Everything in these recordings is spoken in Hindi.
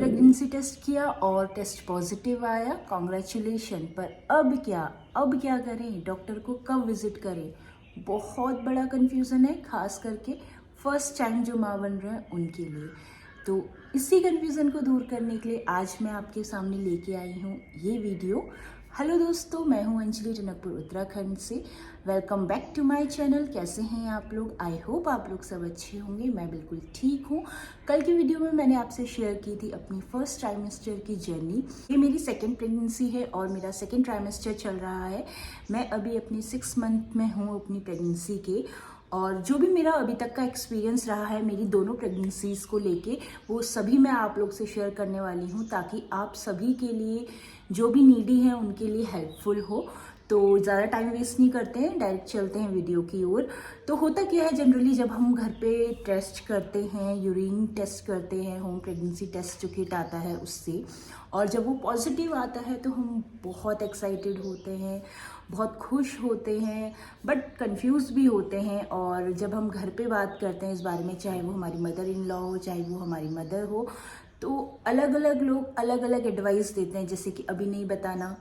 प्रेगनेंसी टेस्ट किया और टेस्ट पॉजिटिव आया, कॉन्ग्रेचुलेशन। पर अब क्या करें, डॉक्टर को कब विजिट करें? बहुत बड़ा कन्फ्यूज़न है, खास करके फर्स्ट टाइम जो माँ बन रहे हैं उनके लिए। तो इसी कन्फ्यूज़न को दूर करने के लिए आज मैं आपके सामने लेके आई हूँ ये वीडियो। हेलो दोस्तों, मैं हूँ अंजलि टनकपुर उत्तराखंड से। Welcome back to my channel. कैसे हैं आप लोग? आई होप आप लोग सब अच्छे होंगे। मैं बिल्कुल ठीक हूँ। कल की वीडियो में मैंने आपसे शेयर की थी अपनी फर्स्ट ट्राइमेस्टर की जर्नी। ये मेरी सेकेंड प्रेगनेंसी है और मेरा सेकेंड ट्राइमेस्टर चल रहा है। मैं अभी अपने 6 मंथ में हूँ अपनी प्रेगनेंसी के, और जो भी मेरा अभी तक का एक्सपीरियंस रहा है मेरी दोनों प्रेगनेंसीज़ को लेके, वो सभी मैं आप लोग से शेयर करने वाली हूँ, ताकि आप सभी के लिए, जो भी नीडी हैं उनके लिए हेल्पफुल हो। तो ज़्यादा टाइम वेस्ट नहीं करते हैं, डायरेक्ट चलते हैं वीडियो की ओर। तो होता क्या है, जनरली जब हम घर पे टेस्ट करते हैं, यूरिन टेस्ट करते हैं, होम प्रेगनेंसी टेस्ट जो किट आता है उससे, और जब वो पॉजिटिव आता है तो हम बहुत एक्साइटेड होते हैं, बहुत खुश होते हैं, बट कंफ्यूज भी होते हैं। और जब हम घर पे बात करते हैं इस बारे में, चाहे वो हमारी मदर इन लॉ हो, चाहे वो हमारी मदर हो, तो अलग अलग लोग अलग अलग एडवाइस देते हैं, जैसे कि अभी नहीं बताना,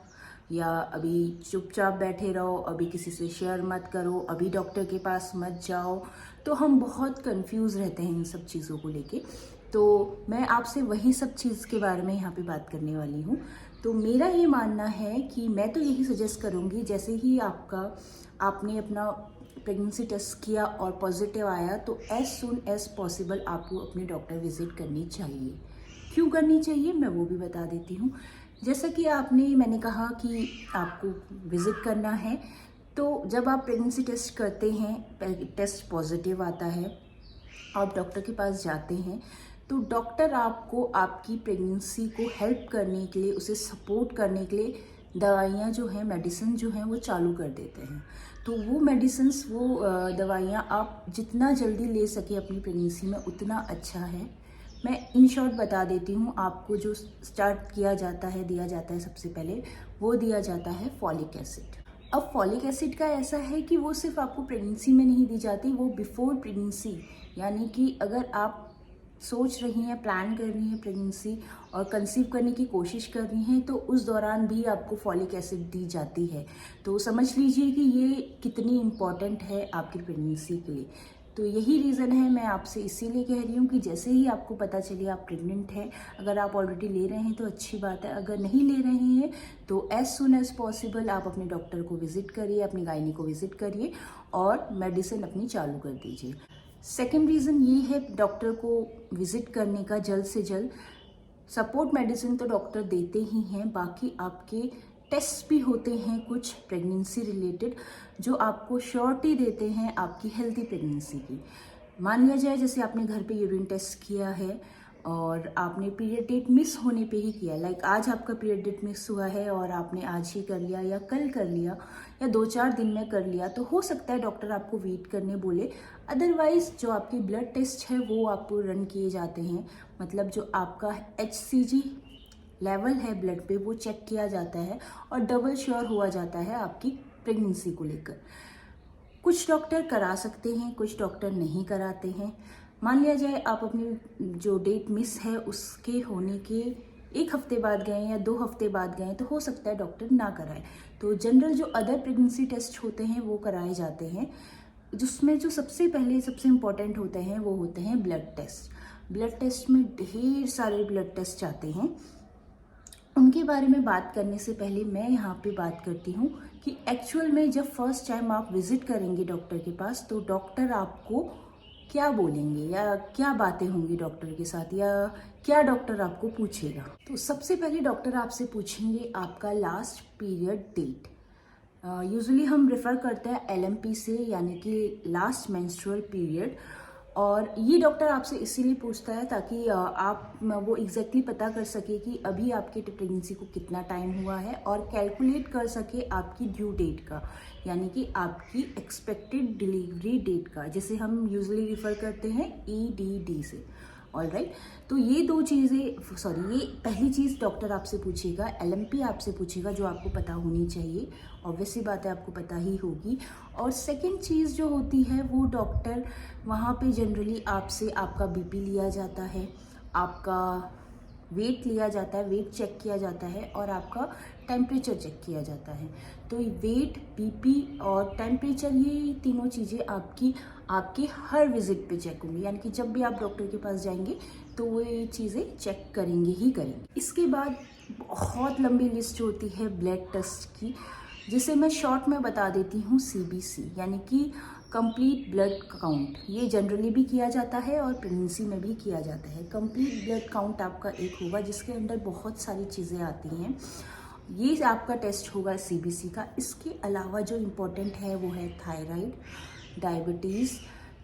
या अभी चुपचाप बैठे रहो, अभी किसी से शेयर मत करो, अभी डॉक्टर के पास मत जाओ। तो हम बहुत कंफ्यूज रहते हैं इन सब चीज़ों को लेके। तो मैं आपसे वही सब चीज़ के बारे में यहाँ पे बात करने वाली हूँ। तो मेरा ये मानना है कि मैं तो यही सजेस्ट करूँगी, जैसे ही आपने अपना प्रेगनेंसी टेस्ट किया और पॉजिटिव आया, तो एज सुन एज पॉसिबल आपको अपने डॉक्टर विजिट करनी चाहिए। क्यों करनी चाहिए मैं वो भी बता देती हूँ। जैसा कि मैंने कहा कि आपको विज़िट करना है, तो जब आप प्रेगनेंसी टेस्ट करते हैं, टेस्ट पॉजिटिव आता है, आप डॉक्टर के पास जाते हैं, तो डॉक्टर आपको आपकी प्रेगनेंसी को हेल्प करने के लिए, उसे सपोर्ट करने के लिए दवाइयाँ जो हैं, मेडिसिन जो हैं वो चालू कर देते हैं। तो वो मेडिसिन्स, वो दवाइयाँ आप जितना जल्दी ले सके अपनी प्रेगनेंसी में उतना अच्छा है। मैं इन शॉर्ट बता देती हूँ आपको। जो स्टार्ट किया जाता है, दिया जाता है सबसे पहले, वो दिया जाता है फॉलिक एसिड। अब फॉलिक एसिड का ऐसा है कि वो सिर्फ आपको प्रेगनेंसी में नहीं दी जाती, वो बिफोर प्रेगनेंसी, यानी कि अगर आप सोच रही हैं, प्लान कर रही हैं प्रेगनेंसी और कंसीव करने की कोशिश कर रही हैं, तो उस दौरान भी आपको फॉलिक एसिड दी जाती है। तो समझ लीजिए कि ये कितनी इम्पॉर्टेंट है आपकी प्रेगनेंसी के लिए। तो यही रीज़न है, मैं आपसे इसीलिए कह रही हूँ कि जैसे ही आपको पता चले आप प्रेग्नेंट हैं, अगर आप ऑलरेडी ले रहे हैं तो अच्छी बात है, अगर नहीं ले रहे हैं तो एज सुन एज पॉसिबल आप अपने डॉक्टर को विजिट करिए, अपनी गायनी को विजिट करिए और मेडिसिन अपनी चालू कर दीजिए। सेकेंड रीज़न ये है डॉक्टर को विजिट करने का, जल्द से जल्द। सपोर्ट मेडिसिन तो डॉक्टर देते ही हैं, बाकी आपके टेस्ट भी होते हैं कुछ प्रेगनेंसी रिलेटेड, जो आपको श्योरिटी देते हैं आपकी हेल्दी प्रेगनेंसी की। मान लिया जाए जैसे आपने घर पे यूरिन टेस्ट किया है और आपने पीरियड डेट मिस होने पे ही किया, लाइक आज आपका पीरियड डेट मिस हुआ है और आपने आज ही कर लिया या कल कर लिया या 2-4 दिन में कर लिया, तो हो सकता है डॉक्टर आपको वेट करने बोले। अदरवाइज जो आपके ब्लड टेस्ट है वो आपको रन किए जाते हैं, मतलब जो आपका HCG लेवल है ब्लड पे वो चेक किया जाता है और डबल श्योर हुआ जाता है आपकी प्रेगनेंसी को लेकर। कुछ डॉक्टर करा सकते हैं, कुछ डॉक्टर नहीं कराते हैं। मान लिया जाए आप अपनी जो डेट मिस है उसके होने के 1 हफ्ते बाद गए या 2 हफ्ते बाद गए, तो हो सकता है डॉक्टर ना कराए। तो जनरल जो अदर प्रेगनेंसी टेस्ट होते हैं वो कराए जाते हैं, जिसमें जो सबसे पहले सबसे इम्पॉर्टेंट होते हैं वो होते हैं ब्लड टेस्ट। ब्लड टेस्ट में ढेर सारे ब्लड टेस्ट आते हैं, उनके बारे में बात करने से पहले मैं यहाँ पे बात करती हूँ कि एक्चुअल में जब फर्स्ट टाइम आप विजिट करेंगे डॉक्टर के पास, तो डॉक्टर आपको क्या बोलेंगे या क्या बातें होंगी डॉक्टर के साथ, या क्या डॉक्टर आपको पूछेगा। तो सबसे पहले डॉक्टर आपसे पूछेंगे आपका लास्ट पीरियड डेट। यूजुअली हम रेफ़र करते हैं LMP से, यानी कि लास्ट मेंस्ट्रुअल पीरियड। और ये डॉक्टर आपसे इसीलिए पूछता है ताकि आप वो एग्जैक्टली पता कर सके कि अभी आपके प्रेगनेंसी को कितना टाइम हुआ है, और कैलकुलेट कर सके आपकी ड्यू डेट का, यानी कि आपकी एक्सपेक्टेड डिलीवरी डेट का, जिसे हम यूजुअली रिफ़र करते हैं EDD से। ऑलराइट, तो ये दो चीज़ें, ये पहली चीज़ डॉक्टर आपसे पूछेगा, LMP आपसे पूछेगा, जो आपको पता होनी चाहिए, ऑब्वियसली बात है आपको पता ही होगी। और सेकंड चीज़ जो होती है वो डॉक्टर वहाँ पे जनरली आपसे आपका BP लिया जाता है, आपका वेट लिया जाता है, वेट चेक किया जाता है और आपका टेम्परेचर चेक किया जाता है। तो वेट, बीपी और टेम्परेचर, ये तीनों चीज़ें आपकी हर विजिट पे चेक होंगी, यानी कि जब भी आप डॉक्टर के पास जाएंगे तो वो ये चीज़ें चेक करेंगे ही करेंगे। इसके बाद बहुत लंबी लिस्ट होती है ब्लड टेस्ट की, जिसे मैं शॉर्ट में बता देती हूँ CBC, यानी कि कंप्लीट ब्लड काउंट। ये जनरली भी किया जाता है और प्रेगनेंसी में भी किया जाता है। कंप्लीट ब्लड काउंट आपका एक होगा जिसके अंदर बहुत सारी चीज़ें आती हैं। ये आपका टेस्ट होगा CBC का। इसके अलावा जो इम्पोर्टेंट है वो है थायराइड, डायबिटीज़।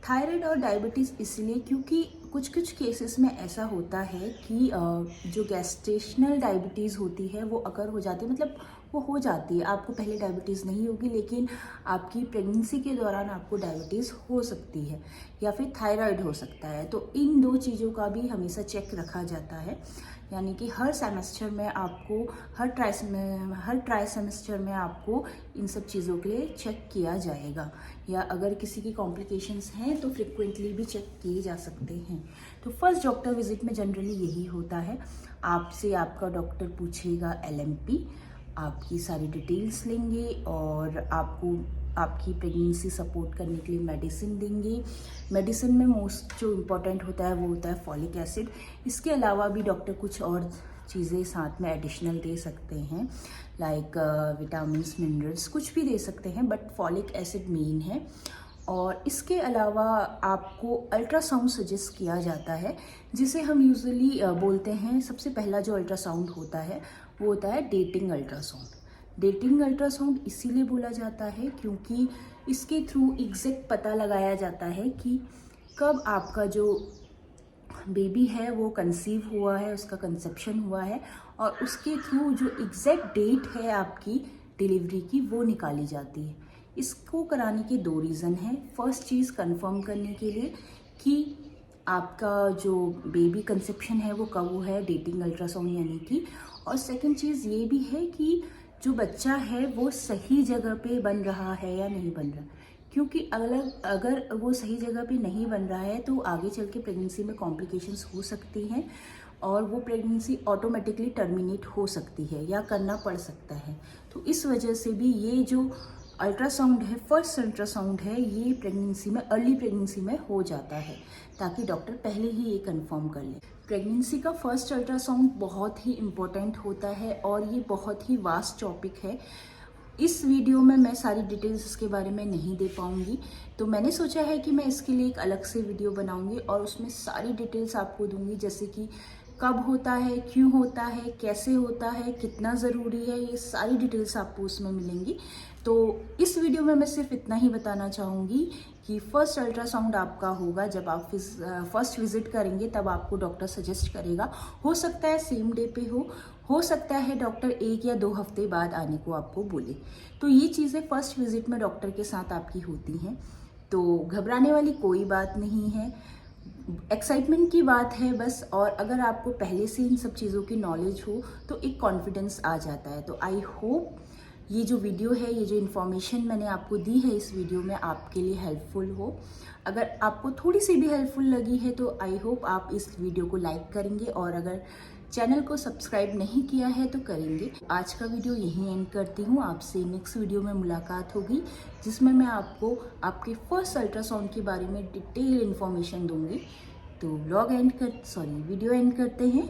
थायराइड और डायबिटीज़ इसलिए क्योंकि कुछ कुछ केसेस में ऐसा होता है कि जो गैस्ट्रेशनल डायबिटीज़ होती है वो अगर हो जाती है, मतलब वो हो जाती है, आपको पहले डायबिटीज़ नहीं होगी लेकिन आपकी प्रेगनेंसी के दौरान आपको डायबिटीज़ हो सकती है या फिर थायराइड हो सकता है। तो इन दो चीज़ों का भी हमेशा चेक रखा जाता है, यानी कि हर सेमेस्टर में आपको, हर ट्राई सेमेस्टर में आपको इन सब चीज़ों के लिए चेक किया जाएगा, या अगर किसी की कॉम्प्लिकेशंस हैं तो फ्रिक्वेंटली भी चेक किए जा सकते हैं। तो फर्स्ट डॉक्टर विजिट में जनरली यही होता है। आपसे आपका डॉक्टर पूछेगा LMP, आपकी सारी डिटेल्स लेंगे और आपको आपकी प्रेगनेंसी सपोर्ट करने के लिए मेडिसिन देंगे। मेडिसिन में मोस्ट जो इम्पोर्टेंट होता है वो होता है फॉलिक एसिड। इसके अलावा भी डॉक्टर कुछ और चीज़ें साथ में एडिशनल दे सकते हैं, लाइक विटामिन्स, मिनरल्स, कुछ भी दे सकते हैं, बट फॉलिक एसिड मेन है। और इसके अलावा आपको अल्ट्रासाउंड सजेस्ट किया जाता है, जिसे हम यूजुअली बोलते हैं, सबसे पहला जो अल्ट्रासाउंड होता है वो होता है डेटिंग अल्ट्रासाउंड। डेटिंग अल्ट्रासाउंड इसीलिए बोला जाता है क्योंकि इसके थ्रू एग्जैक्ट पता लगाया जाता है कि कब आपका जो बेबी है वो कंसीव हुआ है, उसका कंसेप्शन हुआ है, और उसके थ्रू जो एग्जैक्ट डेट है आपकी डिलीवरी की वो निकाली जाती है। इसको कराने के 2 रीज़न हैं। फर्स्ट चीज़ कंफर्म करने के लिए कि आपका जो बेबी कंसेप्शन है वो कब हुआ है, डेटिंग अल्ट्रासाउंड यानी कि, और सेकंड चीज़ ये भी है कि जो बच्चा है वो सही जगह पे बन रहा है या नहीं बन रहा, क्योंकि अगर वो सही जगह पे नहीं बन रहा है तो आगे चल के प्रेगनेंसी में कॉम्प्लिकेशंस हो सकती हैं और वो प्रेगनेंसी ऑटोमेटिकली टर्मिनेट हो सकती है या करना पड़ सकता है। तो इस वजह से भी ये जो अल्ट्रासाउंड है, फर्स्ट अल्ट्रासाउंड है, ये प्रेगनेंसी में, अर्ली प्रेगनेंसी में हो जाता है ताकि डॉक्टर पहले ही ये कंफर्म कर ले। प्रेगनेंसी का फर्स्ट अल्ट्रासाउंड बहुत ही इम्पोर्टेंट होता है और ये बहुत ही वास्ट टॉपिक है। इस वीडियो में मैं सारी डिटेल्स इसके बारे में नहीं दे पाऊंगी, तो मैंने सोचा है कि मैं इसके लिए एक अलग से वीडियो बनाऊंगी और उसमें सारी डिटेल्स आपको दूंगी, जैसे कि कब होता है, क्यों होता है, कैसे होता है, कितना ज़रूरी है, ये सारी डिटेल्स आपको उसमें मिलेंगी। तो इस वीडियो में मैं सिर्फ इतना ही बताना चाहूँगी कि फर्स्ट अल्ट्रासाउंड आपका होगा जब आप फर्स्ट विजिट करेंगे, तब आपको डॉक्टर सजेस्ट करेगा। हो सकता है सेम डे पे हो सकता है डॉक्टर 1 या 2 हफ्ते बाद आने को आपको बोले। तो ये चीज़ें फर्स्ट विजिट में डॉक्टर के साथ आपकी होती हैं, तो घबराने वाली कोई बात नहीं है, एक्साइटमेंट की बात है बस। और अगर आपको पहले से इन सब चीज़ों की नॉलेज हो तो एक कॉन्फिडेंस आ जाता है। तो आई होप ये जो वीडियो है, ये जो इन्फॉर्मेशन मैंने आपको दी है इस वीडियो में, आपके लिए हेल्पफुल हो। अगर आपको थोड़ी सी भी हेल्पफुल लगी है तो आई होप आप इस वीडियो को लाइक करेंगे, और अगर चैनल को सब्सक्राइब नहीं किया है तो करेंगे। आज का वीडियो यहीं एंड करती हूँ, आपसे नेक्स्ट वीडियो में मुलाकात होगी जिसमें मैं आपको आपके फर्स्ट अल्ट्रासाउंड के बारे में डिटेल इन्फॉर्मेशन दूंगी। तो वीडियो एंड करते हैं,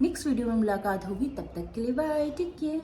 नेक्स्ट वीडियो में मुलाकात होगी, तब तक के लिए बाय, टेक केयर।